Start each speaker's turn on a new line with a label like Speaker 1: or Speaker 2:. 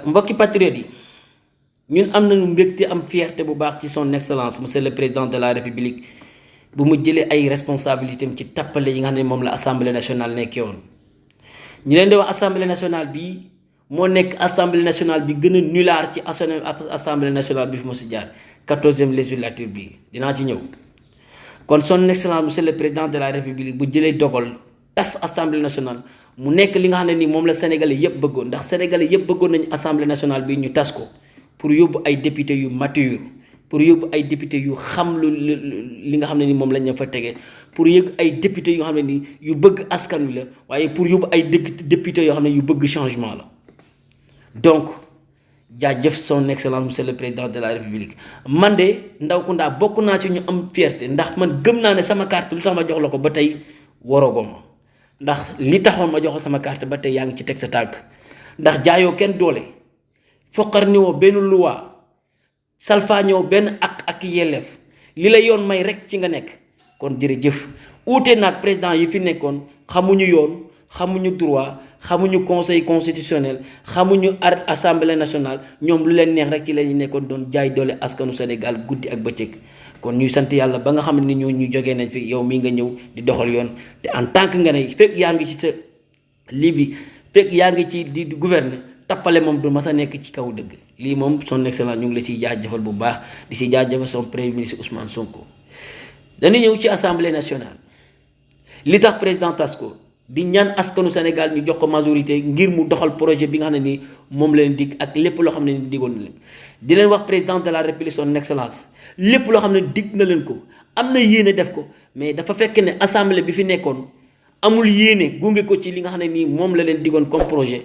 Speaker 1: mbokki patriote yi ñun am nañu mbégte am fierté bu baax ci son excellence monsieur le président de la république bu mu jëlee ay responsabilités ci tappale yi nga xam ne moom la assemblée nationale nekkee woon ñu leen di wax assemblée nationale bi moo nekk assemblée nationale bi gën a nulaar ci assemblée nationale bi fi ma si jaar 14e législature bi dinaa ci ñëw kon son excellence monsieur le président de la république bu jëlee dogal tas assemblée nationale mu nekk li nga xam ne nii moom la sénégalais yëpp bëggoon ndax sénégalais yëpp bëggoon nañu assemblée nationale bi ñu tas ko pour yóbbu ay député yu mature pour yóbbu ay député yu xam li nga xam ne ni moom lañ fa tegee pour yëg ay député yoo xam ne ni yu bëgg askan wi la waaye pour yóbbu ay député yoo xam ne yu bëgg changement la donc jaajëf son excellence monsieur le président de la république man de Ndaw Kounda bokk naa ci ñu am fierté ndax man gëm naa ne sama carte lu tax ma jox la ko ba tey waroo ma ndax li taxoon ma jox la sama carte ba tey yaa ngi ci teg sa tànk ndax jaayoo kenn doole foqar niwoo benn luwaa salfaañoo benn ak yelleef li la yoon may rek ci nga nekk kon jërëjëf uute naag président yi fi nekkoon xamuñu yoon xamuñu droit xamuñu conseil constitutionnel xamuñu assemblée nationale ñoom lu leen neex rek ci la ñu nekkoon doon jaay doole askanu Sénégal guddi ak bëccëg kon ñuy sant yàlla ba nga xam ne ñoo ñu jógee nañ fi yow mii nga ñëw di doxal yoon te en tant que nga ne fekk yaa ngi ci sa lii bi fekk yaa ngi ci di gouverner tappale moom du mas a nekk ci kaw dëgg lii moom son excellence ñu ngi la siy jaajëfal bu baax di si jaajëfal son premier ministre Ousmane Sonko. dañu ñëw ci assemblée nationale li tax président tas ko di ñaan askanu Sénégal ñu jox ko majorité ngir mu doxal projet bi nga xam ne nii moom leen dig ak lépp loo xam ne ni digoon na leen di leen wax président de la république son excellence lépp loo xam ne dig na leen ko am na yéene def ko mais dafa fekk ne assemblée bi fi nekkoon amul yéene gunge ko ci li nga xam ne nii moom la leen digoon comme projet